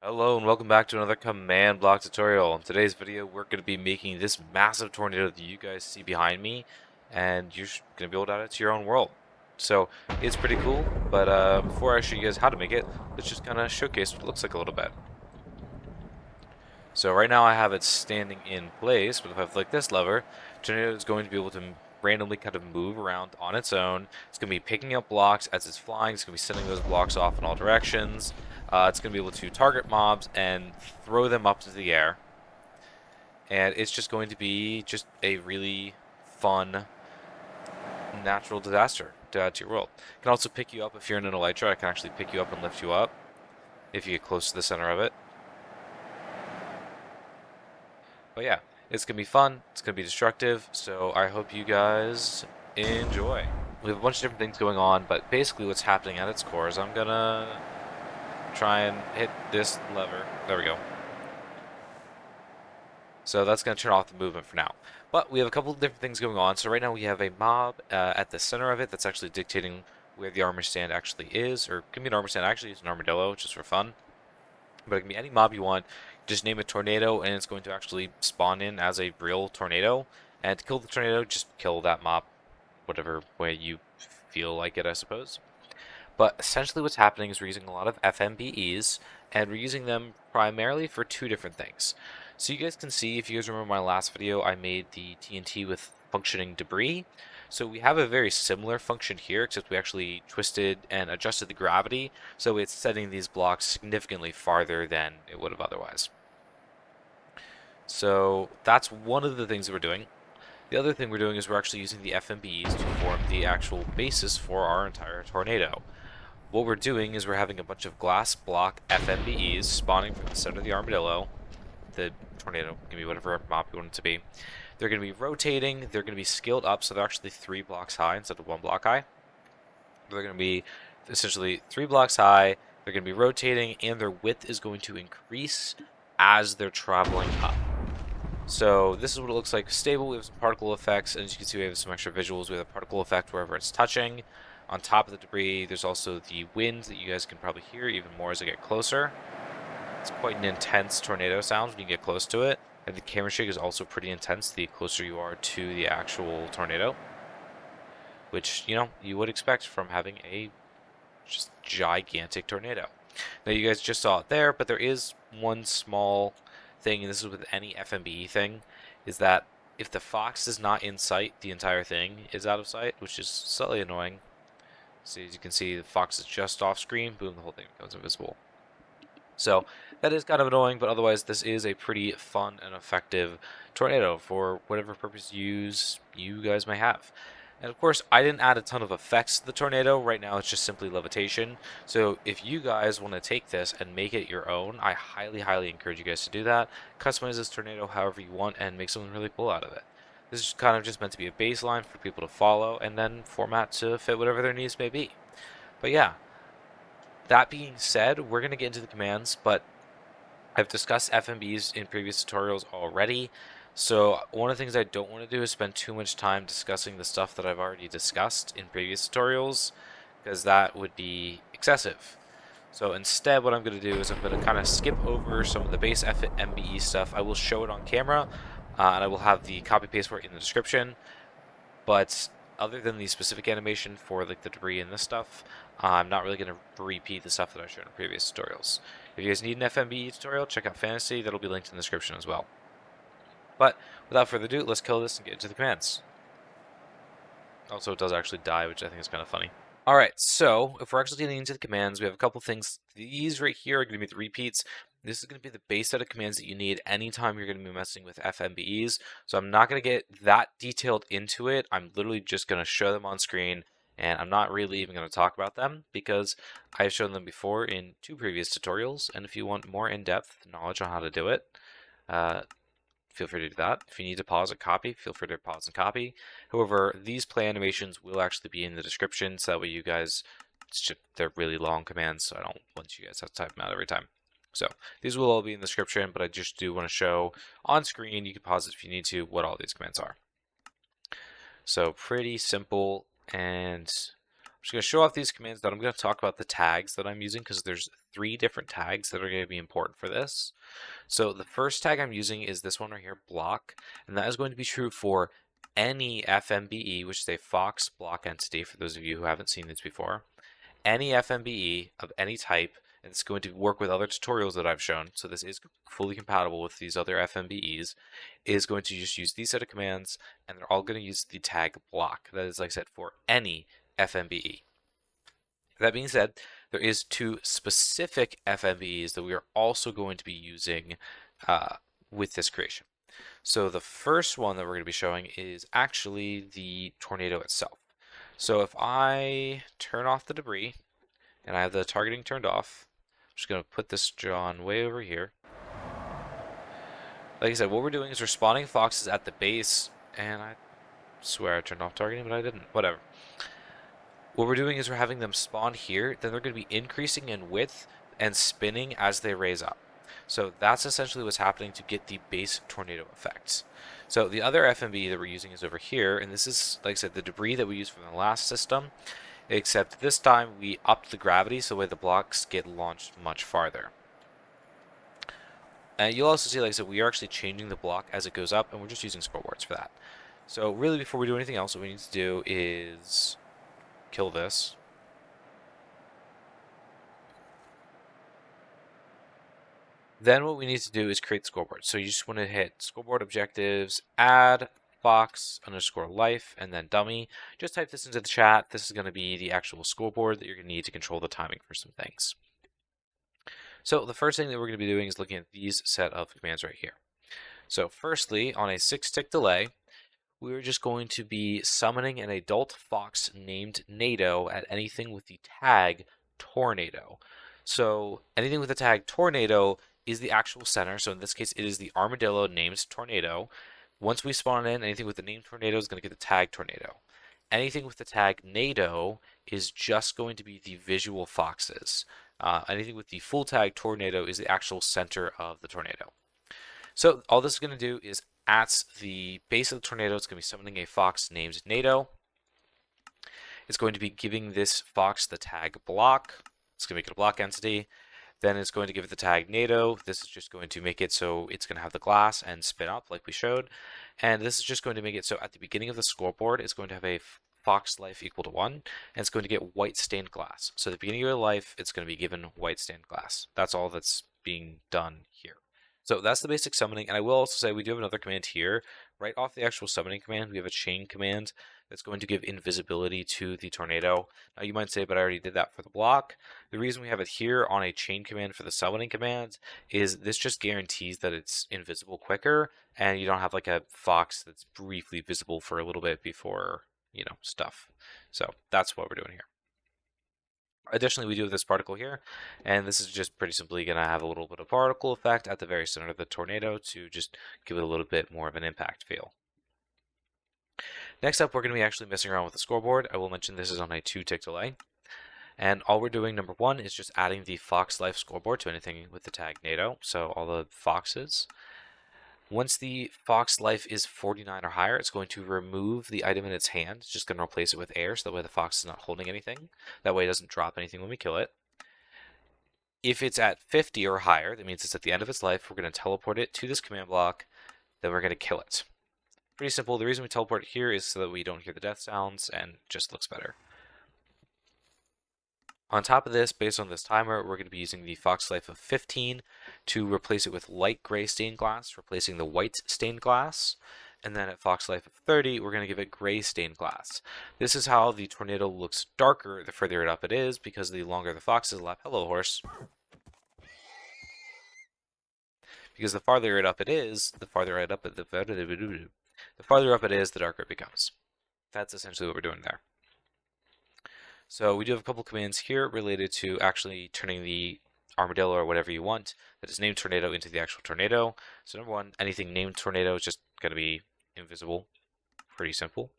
Hello and welcome back to another command block tutorial. In today's video we're going to be making this massive tornado that you guys see behind me, and you're going to be able to add it to your own world. So it's pretty cool, but before I show you guys how to make it, let's just kind of showcase what it looks like a little bit. So right now I have it standing in place, but if I flick this lever, tornado is going to be able to randomly kind of move around on its own. It's going to be picking up blocks as it's flying. It's going to be sending those blocks off in all directions. It's going to be able to target mobs and throw them up to the air. And it's just going to be just a really fun natural disaster to add to your world. It can also pick you up if you're in an elytra. It can actually pick you up and lift you up if you get close to the center of it. But yeah, it's going to be fun. It's going to be destructive. So I hope you guys enjoy. We have a bunch of different things going on, but basically what's happening at its core is I'm going to try and hit this lever. There we go. So that's going to turn off the movement for now. But we have a couple of different things going on. So right now we have a mob at the center of it that's actually dictating where the armor stand actually is. Or it can be an armor stand. Actually, it's an armadillo, just for fun. But it can be any mob you want. Just name it tornado, and it's going to actually spawn in as a real tornado. And to kill the tornado, just kill that mob whatever way you feel like it, I suppose. But essentially what's happening is we're using a lot of FMBEs, and we're using them primarily for two different things. So you guys can see, if you guys remember my last video, I made the TNT with functioning debris. So we have a very similar function here, except we actually twisted and adjusted the gravity, so it's setting these blocks significantly farther than it would have otherwise. So that's one of the things that we're doing. The other thing we're doing is we're actually using the FMBEs to form the actual basis for our entire tornado. What we're doing is we're having a bunch of glass block FMBEs spawning from the center of the armadillo. The tornado can be whatever mob you want it to be. They're going to be rotating. They're going to be scaled up, so they're actually 3 blocks high instead of 1 block high. They're going to be essentially 3 blocks high. They're going to be rotating, and their width is going to increase as they're traveling up. So this is what it looks like stable. We have some particle effects, and as you can see, we have some extra visuals. We have a particle effect wherever it's touching. On top of the debris, there's also the wind that you guys can probably hear even more as I get closer. It's quite an intense tornado sound when you get close to it. And the camera shake is also pretty intense the closer you are to the actual tornado. Which, you know, you would expect from having a just gigantic tornado. Now you guys just saw it there, but there is one small thing, and this is with any FMBE thing, is that if the fox is not in sight, the entire thing is out of sight, which is slightly annoying. So as you can see, the fox is just off screen, boom, the whole thing becomes invisible. So that is kind of annoying, but otherwise this is a pretty fun and effective tornado for whatever purpose you guys may have. And of course, I didn't add a ton of effects to the tornado. Right now it's just simply levitation. So if you guys want to take this and make it your own, I highly, highly encourage you guys to do that. Customize this tornado however you want and make something really cool out of it. This is kind of just meant to be a baseline for people to follow and then format to fit whatever their needs may be. But yeah, that being said, we're going to get into the commands, but I've discussed FMBs in previous tutorials already. So one of the things I don't want to do is spend too much time discussing the stuff that I've already discussed in previous tutorials, because that would be excessive. So instead what I'm going to do is I'm going to kind of skip over some of the base FMBE stuff. I will show it on camera, and I will have the copy paste for it in the description. But other than the specific animation for like the debris and this stuff, I'm not really going to repeat the stuff that I've shown in previous tutorials. If you guys need an FMBE tutorial, check out Fantasy. That'll be linked in the description as well. But without further ado, let's kill this and get into the commands. Also, it does actually die, which I think is kind of funny. Alright, so if we're actually getting into the commands, we have a couple things. These right here are going to be the repeats. This is going to be the base set of commands that you need anytime you're going to be messing with FMBEs. So I'm not going to get that detailed into it. I'm literally just going to show them on screen, and I'm not really even going to talk about them because I've shown them before in 2 previous tutorials. And if you want more in-depth knowledge on how to do it, feel free to do that. If you need to pause and copy, feel free to pause and copy. However, these play animations will actually be in the description, so that way you guys, they're really long commands, so I don't want you guys to have to type them out every time. So these will all be in the description, but I just do want to show on screen, you can pause it if you need to, what all these commands are. So pretty simple, and just going to show off these commands, then I'm going to talk about the tags that I'm using because there's 3 different tags that are going to be important for this. So the first tag I'm using is this one right here, block, and that is going to be true for any FMBE, which is a Fox block entity for those of you who haven't seen this before. Any FMBE of any type, and it's going to work with other tutorials that I've shown, so this is fully compatible with these other FMBEs, is going to just use these set of commands, and they're all going to use the tag block. That is, like I said, for any FMBE. That being said, there is 2 specific FMBEs that we are also going to be using with this creation. So the first one that we're going to be showing is actually the tornado itself. So if I turn off the debris, and I have the targeting turned off, I'm just going to put this John way over here. Like I said, what we're doing is we're spawning foxes at the base, and I swear I turned off targeting, but I didn't. Whatever. What we're doing is we're having them spawn here, then they're going to be increasing in width and spinning as they raise up. So that's essentially what's happening to get the base tornado effects. So the other FMB that we're using is over here, and this is, like I said, the debris that we used from the last system, except this time we upped the gravity so the way the blocks get launched much farther. And you'll also see, like I said, we are actually changing the block as it goes up, and we're just using scoreboards for that. So really, before we do anything else, what we need to do is kill this. Then what we need to do is create the scoreboard. So you just want to hit scoreboard objectives, add fox_life, and then dummy. Just type this into the chat. This is going to be the actual scoreboard that you're going to need to control the timing for some things. So the first thing that we're going to be doing is looking at these set of commands right here. So firstly, on a 6-tick delay, we're just going to be summoning an adult fox named Nado at anything with the tag tornado. So anything with the tag tornado is the actual center. So in this case, it is the armadillo named tornado. Once we spawn in, anything with the name tornado is going to get the tag tornado. Anything with the tag Nado is just going to be the visual foxes. Anything with the full tag tornado is the actual center of the tornado. So all this is going to do is at the base of the tornado, it's going to be summoning a fox named Nado. It's going to be giving this fox the tag block. It's going to make it a block entity. Then it's going to give it the tag Nado. This is just going to make it so it's going to have the glass and spin up like we showed. And this is just going to make it so at the beginning of the scoreboard, it's going to have a fox life equal to 1, and it's going to get white stained glass. So at the beginning of your life, it's going to be given white stained glass. That's all that's being done here. So that's the basic summoning, and I will also say we do have another command here. Right off the actual summoning command, we have a chain command that's going to give invisibility to the tornado. Now you might say, but I already did that for the block. The reason we have it here on a chain command for the summoning command is this just guarantees that it's invisible quicker, and you don't have like a fox that's briefly visible for a little bit before, you know, stuff. So that's what we're doing here. Additionally, we do have this particle here, and this is just pretty simply going to have a little bit of particle effect at the very center of the tornado to just give it a little bit more of an impact feel. Next up, we're going to be actually messing around with the scoreboard. I will mention this is on a 2-tick delay. And all we're doing, number 1, is just adding the fox life scoreboard to anything with the tag Nado, so all the foxes. Once the fox life is 49 or higher, it's going to remove the item in its hand. It's just going to replace it with air, so that way the fox is not holding anything. That way it doesn't drop anything when we kill it. If it's at 50 or higher, that means it's at the end of its life, we're going to teleport it to this command block, then we're going to kill it. Pretty simple. The reason we teleport it here is so that we don't hear the death sounds and just looks better. On top of this, based on this timer, we're going to be using the fox life of 15 to replace it with light gray stained glass, replacing the white stained glass. And then at fox life of 30, we're going to give it gray stained glass. This is how the tornado looks darker the further up it is, because the longer the fox is left. Hello, horse. Because the farther up it is, the farther up it is, the darker it becomes. That's essentially what we're doing there. So we do have a couple commands here related to actually turning the armadillo or whatever you want that is named tornado into the actual tornado. So number 1, anything named tornado is just going to be invisible. Pretty simple.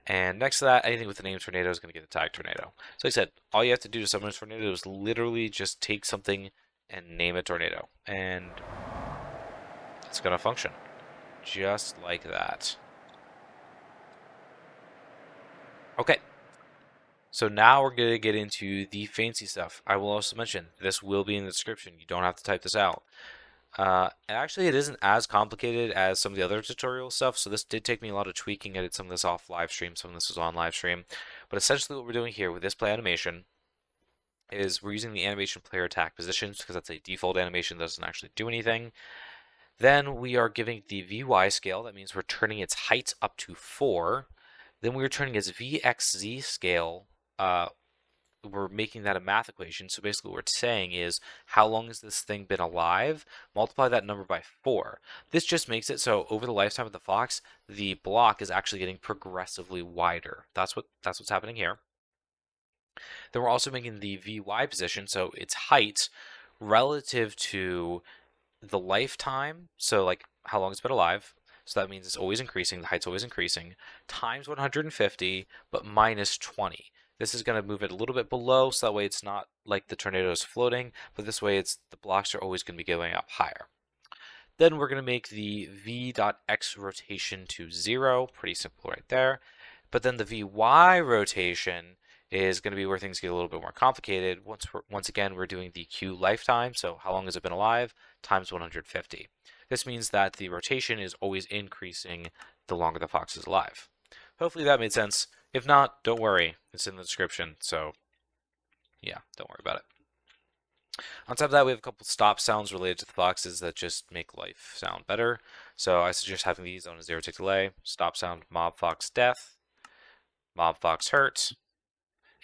And next to that, anything with the name tornado is going to get the tag tornado. So like I said, all you have to do to summon a tornado is literally just take something and name a tornado. And it's going to function. Just like that. Okay. So now we're going to get into the fancy stuff. I will also mention this will be in the description. You don't have to type this out. Actually, it isn't as complicated as some of the other tutorial stuff, so this did take me a lot of tweaking. I did some of this off live stream, some of this was on live stream. But essentially what we're doing here with this play animation is we're using the animation player attack positions because that's a default animation that doesn't actually do anything. Then we are giving the v.yscale, that means we're turning its height up to 4. Then we're turning its v.xzscale, we're making that a math equation. So basically what we're saying is how long has this thing been alive? Multiply that number by 4. This just makes it so over the lifetime of the fox, the block is actually getting progressively wider. That's what's happening here. Then we're also making the vy position, so its height relative to the lifetime, so like how long it's been alive. So that means it's always increasing, the height's always increasing, times 150, but minus 20. This is going to move it a little bit below, so that way it's not like the tornado is floating, but this way the blocks are always going to be going up higher. Then we're going to make the v.x rotation to 0, pretty simple right there. But then the vy rotation is going to be where things get a little bit more complicated. Once again, we're doing the q lifetime, so how long has it been alive, times 150. This means that the rotation is always increasing the longer the fox is alive. Hopefully that made sense. If not, don't worry. It's in the description, so yeah, don't worry about it. On top of that, we have a couple stop sounds related to the foxes that just make life sound better. So I suggest having these on a 0 tick delay. Stop sound mob fox death, mob fox hurt,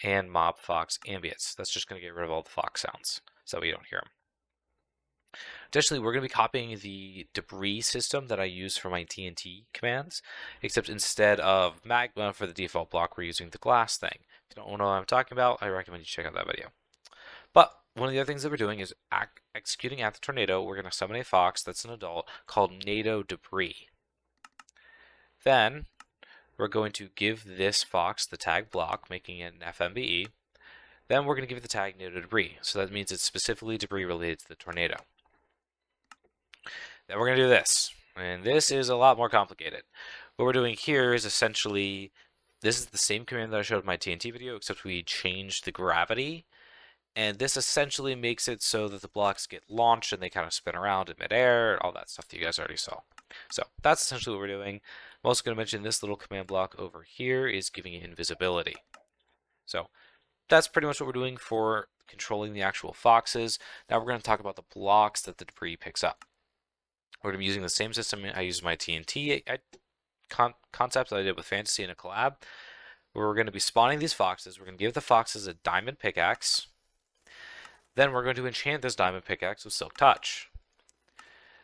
and mob fox ambience. That's just going to get rid of all the fox sounds so we don't hear them. Additionally, we're going to be copying the debris system that I use for my TNT commands, except instead of magma for the default block, we're using the glass thing. If you don't know what I'm talking about, I recommend you check out that video. But one of the other things that we're doing is executing at the tornado. We're going to summon a fox that's an adult called Nado Debris. Then we're going to give this fox the tag block, making it an FMBE. Then we're going to give it the tag Nado Debris. So that means it's specifically debris related to the tornado. Then we're going to do this, and this is a lot more complicated. What we're doing here is essentially, this is the same command that I showed in my TNT video, except we changed the gravity, and this essentially makes it so that the blocks get launched and they kind of spin around in midair, all that stuff that you guys already saw. So that's essentially what we're doing. I'm also going to mention this little command block over here is giving it invisibility. So that's pretty much what we're doing for controlling the actual foxes. Now we're going to talk about the blocks that the debris picks up. We're going to be using the same system I used my TNT concept that I did with Fantasy in a collab. We're going to be spawning these foxes. We're going to give the foxes a diamond pickaxe. Then we're going to enchant this diamond pickaxe with Silk Touch.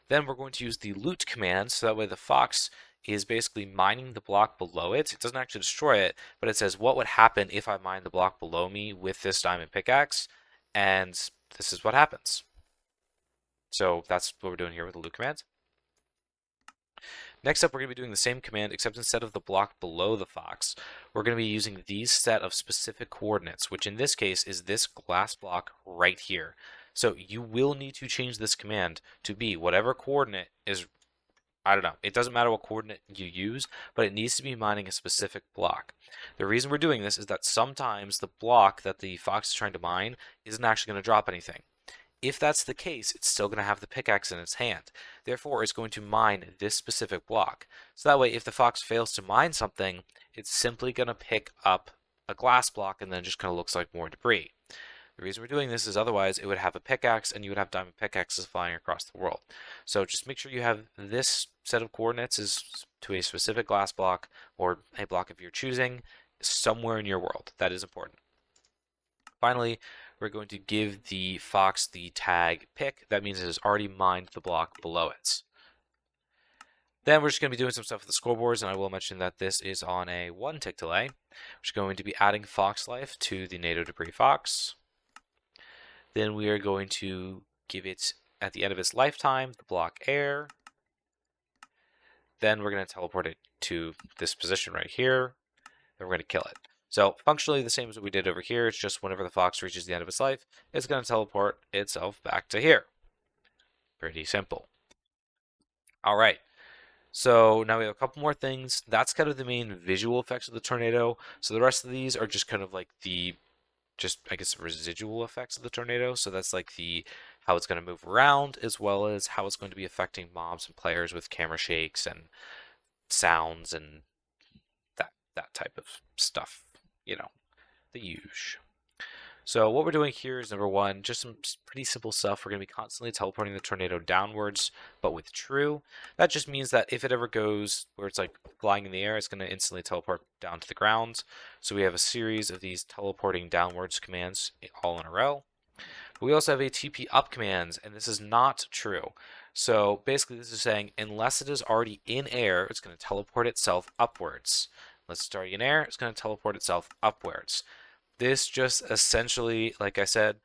Then we're going to use the loot command, so that way the fox is basically mining the block below it. It doesn't actually destroy it, but it says what would happen if I mine the block below me with this diamond pickaxe, and this is what happens. So that's what we're doing here with the loot command. Next up, we're going to be doing the same command, except instead of the block below the fox, we're going to be using these set of specific coordinates, which in this case is this glass block right here. So you will need to change this command to be whatever coordinate is, I don't know, it doesn't matter what coordinate you use, but it needs to be mining a specific block. The reason we're doing this is that sometimes the block that the fox is trying to mine isn't actually going to drop anything. If that's the case, it's still going to have the pickaxe in its hand. Therefore, it's going to mine this specific block. So that way, if the fox fails to mine something, it's simply going to pick up a glass block and then just kind of looks like more debris. The reason we're doing this is otherwise it would have a pickaxe and you would have diamond pickaxes flying across the world. So just make sure you have this set of coordinates is to a specific glass block or a block of your choosing somewhere in your world. That is important. Finally, we're going to give the fox the tag pick. That means it has already mined the block below it. Then we're just going to be doing some stuff with the scoreboards, and I will mention that this is on a 1 tick delay. We're just going to be adding fox life to the Nado Debris fox. Then we are going to give it, at the end of its lifetime, the block air. Then we're going to teleport it to this position right here. Then we're going to kill it. So functionally the same as what we did over here. It's just whenever the fox reaches the end of its life, it's going to teleport itself back to here. Pretty simple. All right. So now we have a couple more things. That's kind of the main visual effects of the tornado. So the rest of these are just kind of like the just I guess residual effects of the tornado. So that's like the how it's going to move around as well as how it's going to be affecting mobs and players with camera shakes and sounds and that type of stuff. You know, the usual. So what we're doing here is number one, just some pretty simple stuff. We're going to be constantly teleporting the tornado downwards, but with true. That just means that if it ever goes where it's like flying in the air, it's going to instantly teleport down to the ground. So we have a series of these teleporting downwards commands all in a row. But we also have a TP up commands, and this is not true. So basically this is saying unless it is already in air, it's going to teleport itself upwards. Unless it's already in air, it's going to teleport itself upwards. This just essentially, like I said,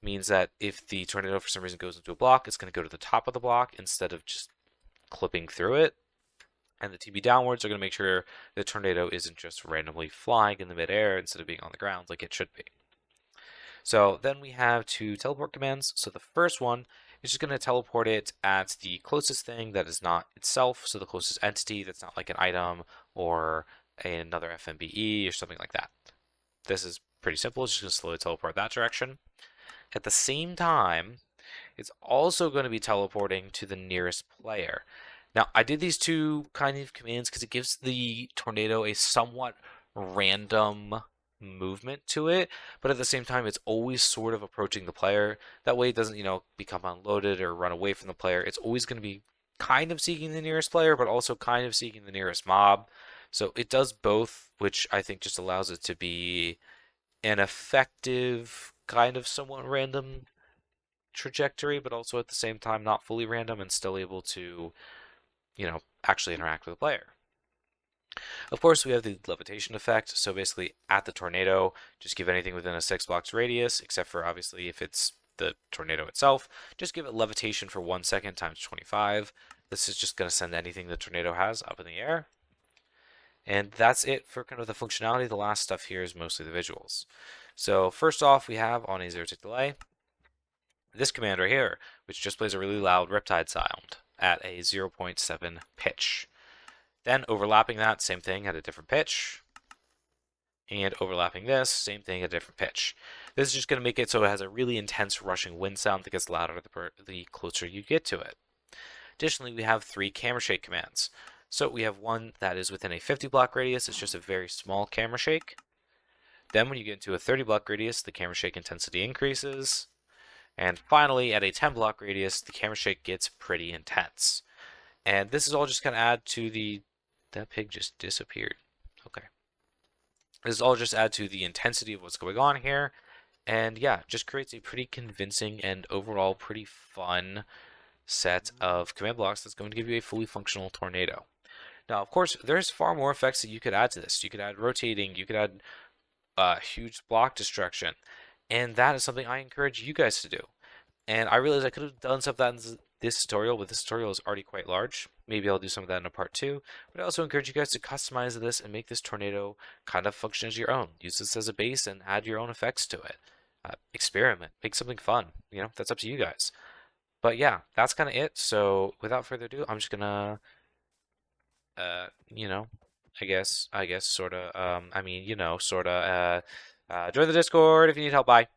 means that if the tornado for some reason goes into a block, it's going to go to the top of the block instead of just clipping through it. And the TB downwards are going to make sure the tornado isn't just randomly flying in the midair instead of being on the ground like it should be. So then we have two teleport commands. So the first one is just going to teleport it at the closest thing that is not itself, so the closest entity that's not like an item or another FMBE or something like that. This is pretty simple. It's just going to slowly teleport that direction. At the same time, it's also going to be teleporting to the nearest player. Now, I did these two kind of commands because it gives the tornado a somewhat random movement to it, but at the same time, it's always sort of approaching the player. That way it doesn't, become unloaded or run away from the player. It's always going to be kind of seeking the nearest player, but also kind of seeking the nearest mob. So it does both, which I think just allows it to be an effective, kind of somewhat random trajectory, but also at the same time not fully random and still able to, actually interact with the player. Of course, we have the levitation effect. So basically, at the tornado, just give anything within a 6 blocks radius, except for obviously if it's the tornado itself, just give it levitation for 1 second times 25. This is just going to send anything the tornado has up in the air. And that's it for kind of the functionality. The last stuff here is mostly the visuals. So first off, we have on a 0-tick delay, this command right here, which just plays a really loud riptide sound at a 0.7 pitch. Then overlapping that, same thing at a different pitch. And overlapping this, same thing at a different pitch. This is just going to make it so it has a really intense rushing wind sound that gets louder the closer you get to it. Additionally, we have 3 camera shake commands. So we have one that is within a 50 block radius. It's just a very small camera shake. Then when you get into a 30 block radius, the camera shake intensity increases. And finally, at a 10 block radius, the camera shake gets pretty intense. And this is all just going to add to the... That pig just disappeared. Okay. This is all just add to the intensity of what's going on here. And yeah, just creates a pretty convincing and overall pretty fun set of command blocks that's going to give you a fully functional tornado. Now, of course, there's far more effects that you could add to this. You could add rotating, you could add huge block destruction, and that is something I encourage you guys to do. And I realized I could have done some of that in this tutorial, but this tutorial is already quite large. Maybe I'll do some of that in a part 2. But I also encourage you guys to customize this and make this tornado kind of function as your own. Use this as a base and add your own effects to it. Experiment, make something fun. That's up to you guys. But yeah, that's kind of it. So without further ado, I'm just gonna, you know, I guess, sort of, join the Discord if you need help. Bye.